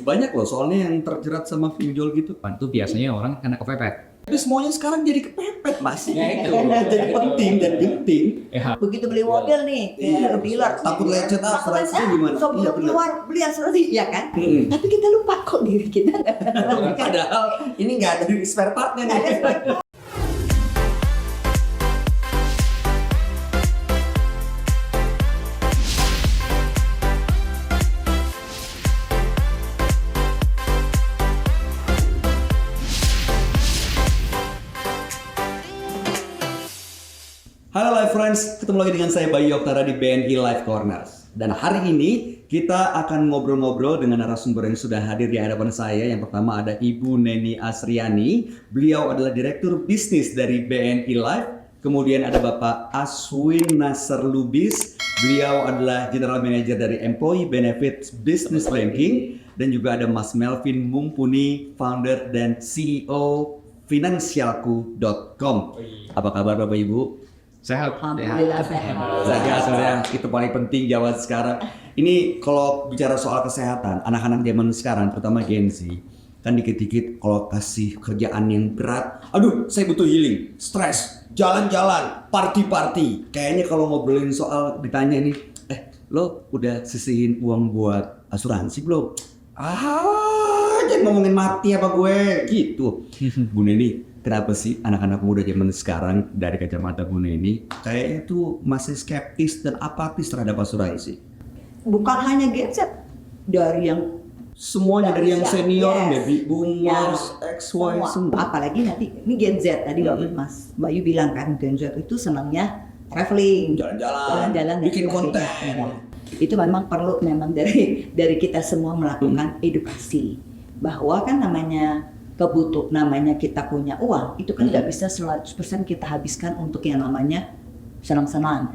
Banyak loh soalnya yang terjerat sama pinjol gitu. Itu biasanya orang kena kepepet. Tapi semuanya sekarang jadi kepepet Mas. Ya, itu. Jadi penting dan genting. Ya, Begitu beli mobil nih, kayak dealer. Takut lecet asuransinya gimana? Sebelum Iya, benar. keluar beli asuransi, ya kan? Mm-mm. Tapi kita lupa kok diri kita. Padahal ini nggak ada di spare partnya nih. Halo Live Friends, ketemu lagi dengan saya Bayu Oktara di BNI Live Corners. Dan hari ini kita akan ngobrol-ngobrol dengan narasumber yang sudah hadir di hadapan saya. Yang pertama ada Ibu Neni Asriani. Beliau adalah Direktur Bisnis dari BNI Live. Kemudian ada Bapak Aswin Nasr Lubis. Beliau adalah General Manager dari Employee Benefits Business Banking. Dan juga ada Mas Melvin Mumpuni, Founder dan CEO Finansialku.com. Apa kabar Bapak Ibu? sehat. Alhamdulillah sehat. Sehat sebenarnya itu paling penting zaman sekarang. Ini kalau bicara soal kesehatan, anak-anak zaman sekarang, terutama Gen Z, kan dikit-dikit kalau kasih kerjaan yang berat, aduh saya butuh healing, stres, jalan-jalan, party-party. Kayaknya kalau ngobrolin soal ditanya nih, lo udah sisihin uang buat asuransi belum? Jangan ngomongin mati apa gue, gitu. Bu Neni, kenapa sih anak-anak muda zaman sekarang dari kacamata Bu Neni kayaknya tuh masih skeptis dan apatis terhadap asuransi? Bukan hanya Gen Z, dari yang Semuanya dari yang senior, Yes. baby boomers, XY, semua. apalagi nanti ini Gen Z tadi Mas Bayu bilang kan Gen Z itu senangnya traveling, Jalan-jalan, bikin dan konten. sebagainya. Itu memang perlu dari kita semua melakukan edukasi bahwa kan namanya kita punya uang itu kan nggak bisa 100% kita habiskan untuk yang namanya senang-senang.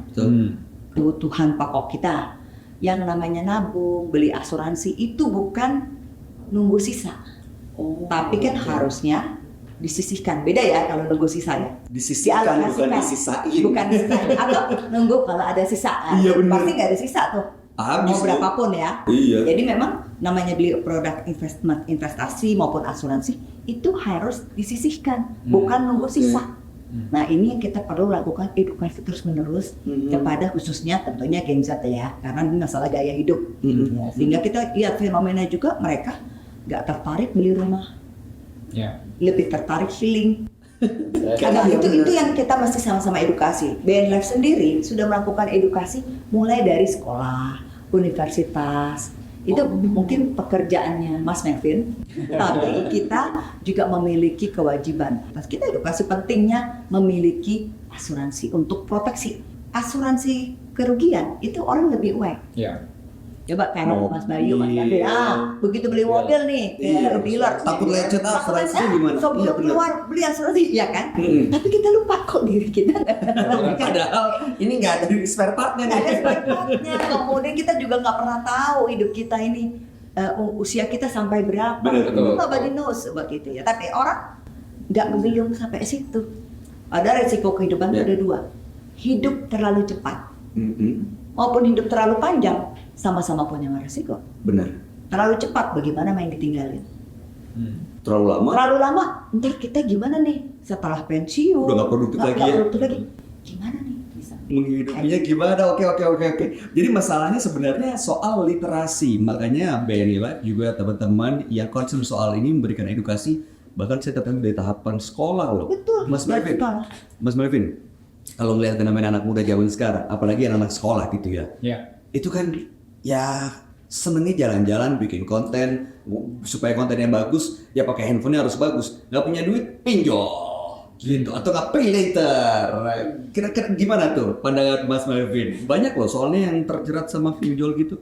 Kebutuhan pokok kita yang namanya nabung, beli asuransi itu bukan nunggu sisa. Tapi kan harusnya disisihkan. Beda ya kalau nunggu sisa ya. Disisihkan bukan disisain. Bukan disisain. Atau nunggu kalau ada sisa. Iya, bener. Pasti nggak ada sisa tuh. Habis Mau berapapun ya. Iya. Jadi memang namanya beli produk investasi maupun asuransi itu harus disisihkan, bukan nunggu sisa. Nah ini yang kita perlu lakukan edukasi terus menerus kepada khususnya tentunya Gen Z ya, karena ini masalah gaya hidup. Ya, sehingga kita lihat fenomena juga mereka nggak tertarik beli rumah, Ya. lebih tertarik healing. Karena Iya, itu bener. yang kita mesti sama-sama edukasi. BN Life sendiri sudah melakukan edukasi mulai dari sekolah, universitas. Itu mungkin pekerjaannya Mas Melvin, tapi kita juga memiliki kewajiban. Kita edukasi pentingnya memiliki asuransi untuk proteksi. Asuransi kerugian itu orang lebih aware. Ya. Coba kayak Mas Bayu, Mas Mobil. Melvin, begitu beli mobil nih, Iya. kayak dealer. Takut lecet asuransinya gimana? Sebelum Iya, bener. keluar beli asuransi, ya kan? Tapi kita lupa kok diri kita. Padahal ini nggak ada di spare partnya Nggak ada nih. sebabnya. Kemudian kita juga nggak pernah tahu hidup kita ini usia kita sampai berapa. Bener, betul. Nobody knows begitu ya. Tapi orang belum sampai situ. Ada resiko kehidupan Ya. ada dua. Hidup terlalu cepat Mm-mm. maupun hidup terlalu panjang, sama-sama punya resiko. Benar. Terlalu cepat bagaimana main ditinggalin. Terlalu lama. Terlalu lama, ntar kita gimana nih setelah pensiun? Udah nggak produktif lagi ya? produktif lagi. Gimana nih bisa? Menghidupinya gimana? Oke. Jadi masalahnya sebenarnya soal literasi. Makanya BNI Live juga teman-teman yang concern soal ini memberikan edukasi. Bahkan saya tetap dari tahapan sekolah loh. Betul. Mas Melvin. Betul. Mas Melvin, kalau ngelihat fenomena anak muda zaman sekarang, apalagi anak sekolah gitu ya, Ya. itu kan ya senengnya jalan-jalan, bikin konten supaya kontennya bagus, ya pakai handphonenya harus bagus. Nggak punya duit, pinjol gitu, atau nggak pay later. Kira-kira gimana tuh pandangan Mas Melvin? Banyak loh soalnya yang terjerat sama pinjol gitu.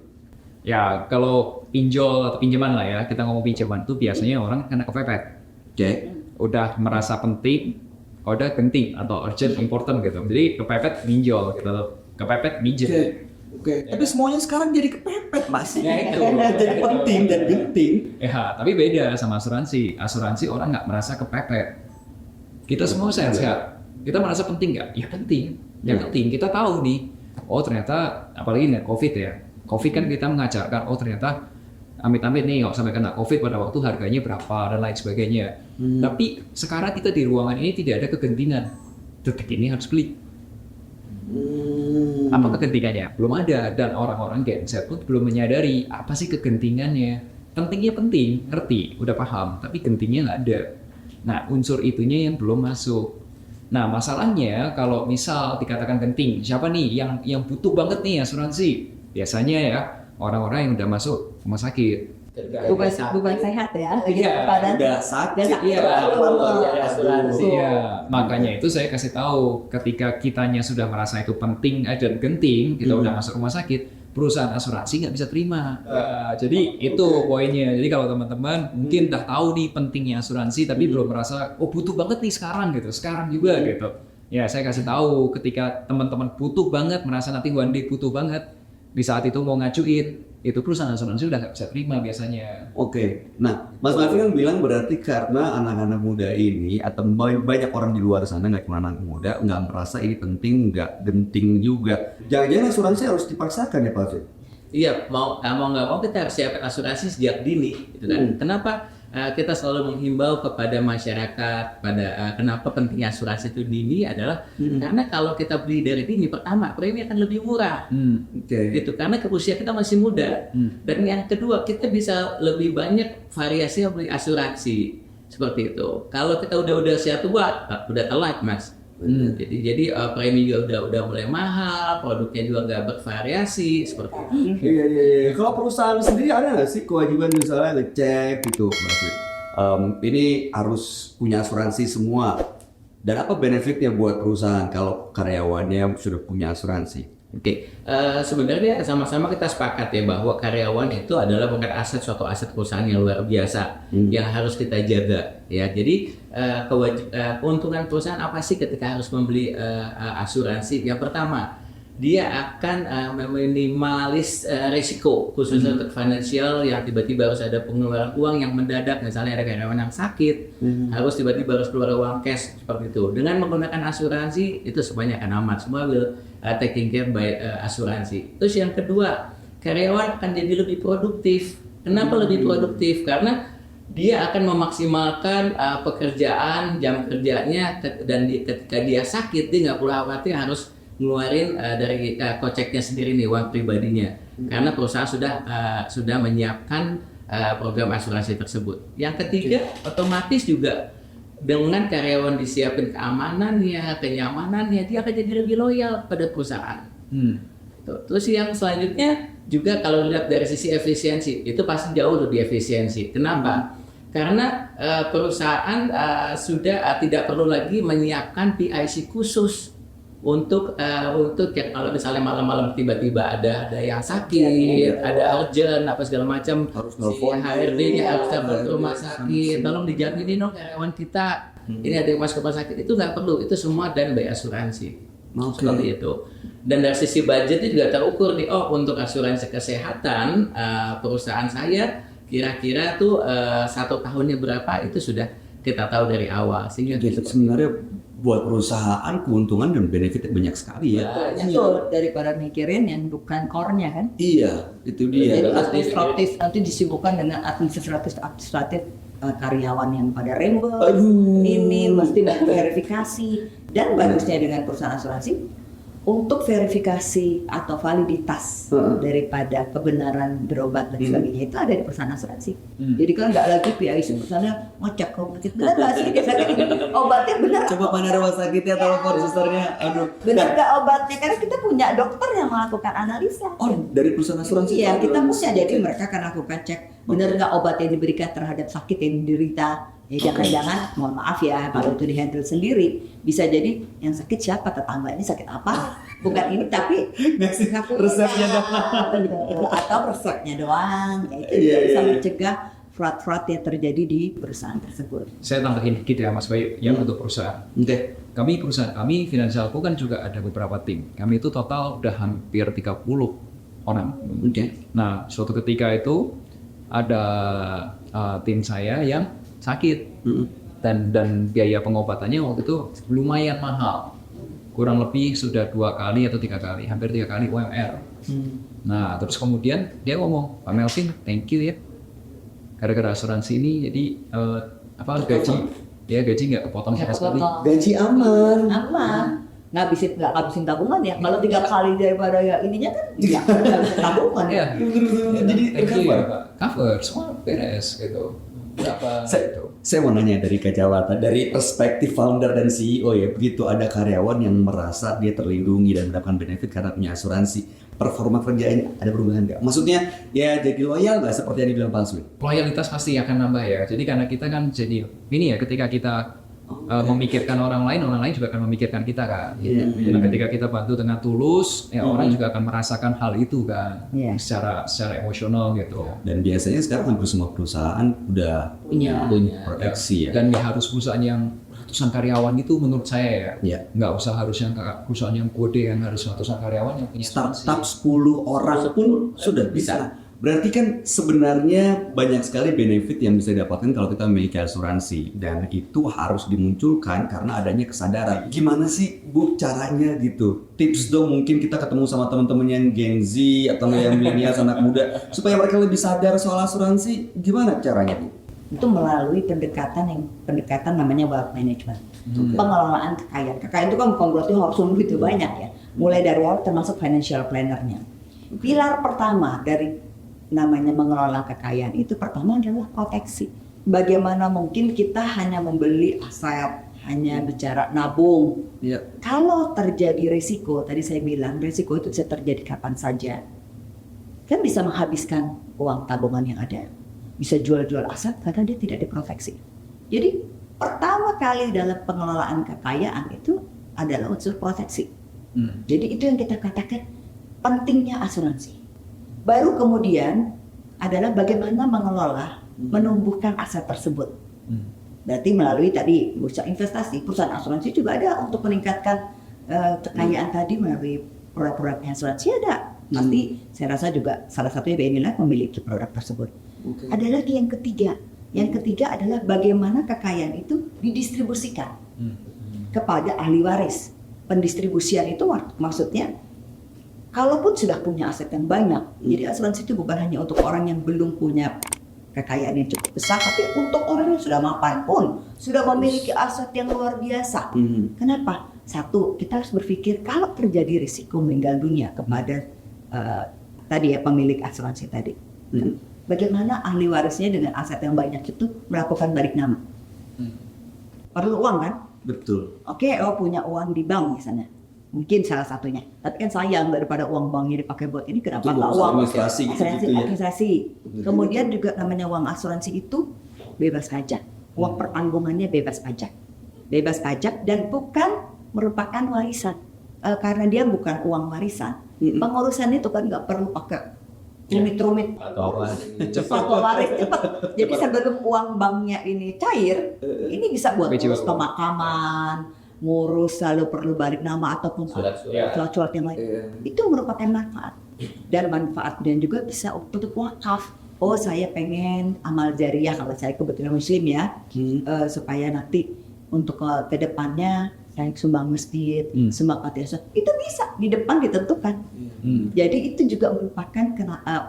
Ya, kalau pinjol atau pinjaman lah ya, kita ngomong pinjaman itu biasanya orang kena kepepet. Oke. Udah merasa penting atau urgent, important gitu. Jadi kepepet minjol gitu. Kepepet minjem. Oke. Tapi semuanya sekarang jadi kepepet Mas. Ya, itu. Jadi penting dan genting. Ya, tapi beda sama asuransi. Asuransi orang nggak merasa kepepet. Kita semua sehat-sehat. Kita merasa penting nggak? Ya penting. Yang penting kita tahu nih. Oh ternyata, apalagi nih COVID ya. COVID kan kita mengajarkan. Oh ternyata amit-amit nih nggak sampai kena COVID pada waktu harganya berapa dan lain sebagainya. Tapi sekarang kita di ruangan ini tidak ada kegentingan. Detik ini harus beli. Apa kegentingannya? Belum ada, dan orang-orang Gen Z pun belum menyadari apa sih kegentingannya. Pentingnya penting, ngerti, udah paham, tapi gentingnya nggak ada. Nah, unsur itunya yang belum masuk. Nah, masalahnya kalau misal dikatakan genting, siapa nih yang butuh banget nih asuransi? Biasanya ya orang-orang yang udah masuk rumah sakit. Bukan sehat ya. Iya, udah sakit. Iya, asuransi. Iya, makanya itu saya kasih tahu ketika kitanya sudah merasa itu penting dan genting, kita udah masuk rumah sakit, perusahaan asuransi nggak bisa terima. Jadi itu poinnya. Jadi kalau teman-teman mungkin udah tahu nih pentingnya asuransi, tapi belum merasa oh butuh banget nih sekarang gitu, sekarang juga gitu. Ya saya kasih tahu ketika teman-teman butuh banget, merasa nanti one day butuh banget, di saat itu mau ngajuin, itu perusahaan asuransi udah nggak bisa terima biasanya. Oke, nah Mas Mafi kan bilang berarti karena anak-anak muda ini atau banyak orang di luar sana, nggak cuma anak muda, nggak merasa ini penting, nggak genting juga. Jangan-jangan asuransi harus dipaksakan ya Pak Fit? Iya, mau nggak mau kita harus siapkan asuransi sejak dini, gitu kan? Kenapa kita selalu menghimbau kepada masyarakat kenapa pentingnya asuransi itu dini adalah karena kalau kita beli dari dini, pertama premi akan lebih murah, gitu karena usia kita masih muda, dan yang kedua kita bisa lebih banyak variasi beli asuransi seperti itu. Kalau kita udah usia tua, udah telat Mas. Jadi premi juga udah mulai mahal, produknya juga nggak bervariasi seperti itu. Iya. Kalau perusahaan sendiri ada nggak sih kewajiban misalnya ngecek gitu, Mas Fit? Ini harus punya asuransi semua. Dan apa benefitnya buat perusahaan kalau karyawannya sudah punya asuransi? Oke, sebenarnya sama-sama kita sepakat ya bahwa karyawan itu adalah bukan suatu aset perusahaan yang luar biasa yang harus kita jaga ya. Jadi keuntungan perusahaan apa sih ketika harus membeli asuransi? Yang pertama, dia akan meminimalis risiko khususnya untuk finansial yang tiba-tiba harus ada pengeluaran uang yang mendadak, misalnya ada karyawan yang sakit harus tiba-tiba harus keluar uang cash seperti itu. Dengan menggunakan asuransi itu semuanya akan aman, semua will taking care by asuransi. Terus yang kedua, karyawan akan jadi lebih produktif. Kenapa lebih produktif? Karena dia akan memaksimalkan pekerjaan, jam kerjanya, dan ketika dia sakit dia nggak perlu khawatir harus ngeluarin dari koceknya sendiri nih, uang pribadinya, karena perusahaan sudah menyiapkan program asuransi tersebut. Yang ketiga, otomatis juga dengan karyawan disiapin keamanannya, kenyamanannya, dia akan jadi lebih loyal pada perusahaan. Terus yang selanjutnya juga kalau lihat dari sisi efisiensi, itu pasti jauh lebih efisiensi. Kenapa? Karena perusahaan sudah tidak perlu lagi menyiapkan PIC khusus untuk ya, kalau misalnya malam-malam tiba-tiba ada yang sakit, ada urgent apa segala macam, si HRD-nya harus datang ke rumah sakit, tolong dijaminin dong karyawan kita, ini ada yang masuk rumah sakit, itu nggak perlu, itu semua dan by asuransi. Seperti itu. Dan dari sisi budgetnya juga terukur nih, untuk asuransi kesehatan perusahaan saya kira-kira tuh 1 tahunnya berapa itu sudah kita tahu dari awal, sehingga Jadi sebenarnya buat perusahaan keuntungan dan benefit banyak sekali ya. Betul, daripada mikirin yang bukan core-nya kan. Iya, itu dia. Jadi administratif nanti disibukkan dengan administratif karyawan yang pada rembes, ini mesti verifikasi. Dan bagusnya dengan perusahaan asuransi untuk verifikasi atau validitas daripada kebenaran berobat dan sebagainya itu ada di perusahaan asuransi. Jadi kan nggak lagi PIC misalnya ngecek rumah sakit benar nggak sih obatnya benar. Coba mana rumah sakitnya telepon susternya. Aduh. Benar nggak obatnya, karena kita punya dokter yang melakukan analisa. Oh, dari perusahaan asuransi. Iya, kita punya, jadi mereka akan lakukan cek benar nggak obat yang diberikan terhadap sakit yang diderita. Ya jangan-jangan, mohon maaf ya, kalau itu dihandle sendiri, bisa jadi yang sakit siapa, tetangga ini sakit apa, bukan ini tapi ngasih resepnya doang, atau resepnya doang, ya itu bisa mencegah fraud-fraud yang terjadi di perusahaan tersebut. Saya tambahin dikit ya Mas Bayu, yang untuk perusahaan. Perusahaan kami, Finansialku kan juga ada beberapa tim. Kami itu total udah hampir 30 orang. Nah, suatu ketika itu ada tim saya yang sakit dan biaya pengobatannya waktu itu lumayan mahal, kurang lebih sudah 2 kali atau 3 kali, hampir 3 kali UMR. Nah terus kemudian dia ngomong, Pak Melvin, thank you ya, gara-gara asuransi ini jadi gaji nggak kepotong sama sekali. Gaji aman. Aman. Ngabisin tabungan ya. Kalau 3 kali daripada ya ininya kan nggak bisa tabungan. Iya. Jadi Thank you cover. ya, Pak. Cover, semua beres gitu. Berapa gitu. Saya mau nanya dari Kak Jawata, dari perspektif founder dan CEO ya, begitu ada karyawan yang merasa dia terlindungi dan mendapatkan benefit karena punya asuransi, performa kerjanya ada perubahan nggak? Maksudnya ya jadi loyal nggak seperti yang dibilang Pak Aswin? Loyalitas pasti akan nambah ya. Jadi karena kita kan jadi ini ya, ketika kita memikirkan orang lain juga akan memikirkan kita kan. Iya. Jadi ketika kita bantu dengan tulus, ya orang juga akan merasakan hal itu kan, Iya. secara emosional gitu. Dan biasanya sekarang hampir semua perusahaan udah Punya. proteksi ya. Dan nggak harus perusahaan yang ratusan karyawan itu menurut saya ya. Iya. Nggak usah harus yang perusahaan yang gede yang harus ratusan karyawan yang punya Startup 10 orang pun sudah bisa. Berarti kan sebenarnya banyak sekali benefit yang bisa didapatkan kalau kita memiliki asuransi, dan itu harus dimunculkan karena adanya kesadaran. Gimana sih Bu caranya gitu? Tips dong, mungkin kita ketemu sama teman-teman yang Gen Z atau yang milenial anak muda supaya mereka lebih sadar soal asuransi. Gimana caranya Bu? Itu melalui pendekatan namanya wealth management. Pengelolaan kekayaan. Kekayaan itu kan bukan berarti harus itu banyak ya. Mulai dari awal termasuk financial planner-nya. Pilar pertama dari namanya mengelola kekayaan itu pertama adalah proteksi. Bagaimana mungkin kita hanya membeli aset, hanya bicara nabung. Ya. Kalau terjadi risiko, tadi saya bilang risiko itu bisa terjadi kapan saja. Kan bisa menghabiskan uang tabungan yang ada. Bisa jual-jual aset karena dia tidak diproteksi. Jadi pertama kali dalam pengelolaan kekayaan itu adalah unsur proteksi. Jadi itu yang kita katakan pentingnya asuransi. Baru kemudian adalah bagaimana mengelola, menumbuhkan aset tersebut. Berarti melalui tadi bursa investasi, perusahaan asuransi juga ada untuk meningkatkan kekayaan tadi melalui produk-produk asuransi ada. Nanti saya rasa juga salah satunya BNI Life memiliki produk tersebut. Ada lagi yang ketiga. Yang ketiga adalah bagaimana kekayaan itu didistribusikan kepada ahli waris. Pendistribusian itu maksudnya kalaupun sudah punya aset yang banyak, jadi asuransi itu bukan hanya untuk orang yang belum punya kekayaan yang cukup besar, tapi untuk orang yang sudah mapan pun, sudah memiliki aset yang luar biasa. Kenapa? Satu, kita harus berpikir kalau terjadi risiko meninggal dunia kepada tadi ya pemilik asuransi tadi. Bagaimana ahli warisnya dengan aset yang banyak itu melakukan balik nama? Perlu uang kan? Betul. Oke, punya uang di bank misalnya. Mungkin salah satunya. Tapi kan sayang daripada uang banknya dipakai buat ini, kenapa nggak uang administrasi gitu ya. administrasi. Kemudian juga namanya uang asuransi itu bebas pajak. Uang pertanggungannya bebas pajak. Bebas pajak dan bukan merupakan warisan. Karena dia bukan uang warisan. Pengurusan itu kan nggak perlu pakai rumit-rumit. Cepat waris cepat. Jadi sebelum uang banknya ini cair, ini bisa buat urus pemakaman, ngurus lalu perlu balik nama ataupun surat-surat yang lain. Itu merupakan manfaat. Dan manfaat dan juga bisa untuk wakaf. Oh, saya pengen amal jariah kalau saya kebetulan muslim ya, supaya nanti untuk ke depannya saya sumbang masjid, sumbang panti asuhan. Itu bisa di depan ditentukan. Jadi itu juga merupakan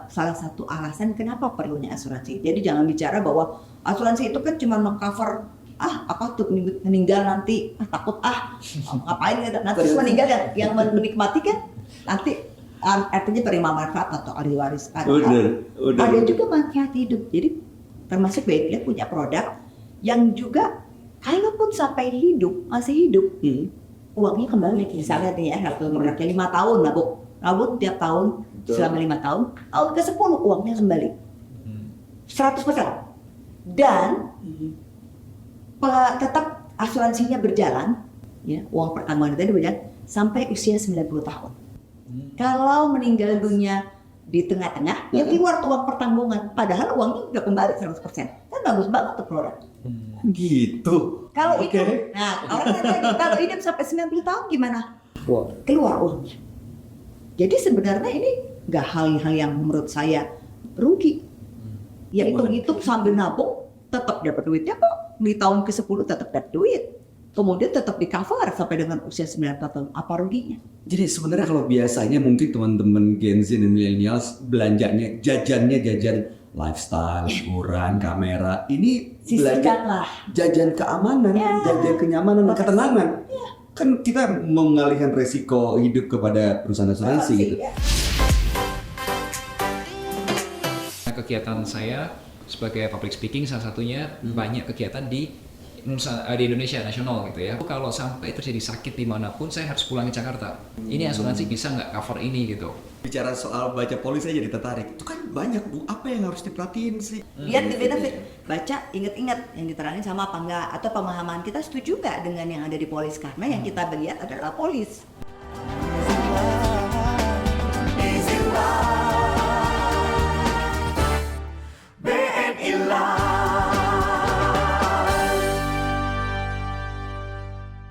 salah satu alasan kenapa perlunya asuransi. Jadi jangan bicara bahwa asuransi itu kan cuma meng-cover apa tuh meninggal nanti takut ngapain nanti meninggal yang menikmati kan nanti artinya terima manfaat atau ahli waris ada juga manfaat hidup. Jadi termasuk BNI punya produk yang juga kalaupun sampai masih hidup uangnya kembali. Misalnya nih ya produknya 5 tahun nabung tiap tahun selama 5 tahun ke-10 uangnya kembali 100% dan tetap asuransinya berjalan, ya, uang pertanggungan itu berjalan sampai usia 90 tahun. Kalau meninggal dunia di tengah-tengah, ya keluar uang pertanggungan, padahal uangnya udah kembali 100%. Kan bagus banget tuh produk. Gitu. Kalau itu, nah orang nanya kalau hidup sampai 90 tahun gimana? Keluar uangnya. Jadi sebenarnya ini nggak hal-hal yang menurut saya rugi. Ya hitung-hitung sambil nabung, tetap dapat duitnya kok. Di tahun ke-10 tetap dapat duit. Kemudian tetap di cover sampai dengan usia 90 tahun. Apa ruginya? Jadi sebenarnya kalau biasanya mungkin teman-teman Gen Z dan millennials belanjanya jajan lifestyle, liburan, kamera. Ini Sisihkanlah. jajan keamanan, jajan kenyamanan dan ketenangan. Kan kita mengalihkan resiko hidup kepada perusahaan asuransi gitu. Nah, kegiatan saya sebagai public speaking salah satunya banyak kegiatan di Indonesia nasional gitu ya. Kalau sampai terjadi sakit dimanapun saya harus pulang ke Jakarta. Ini asuransi bisa nggak cover ini gitu. Bicara soal baca polis saya jadi tertarik. Itu kan banyak Bu, apa yang harus diperhatiin sih? Lihat di benefit, baca, ingat-ingat yang diterangin sama apa enggak, atau pemahaman kita setuju nggak dengan yang ada di polis, karena yang kita lihat adalah polis.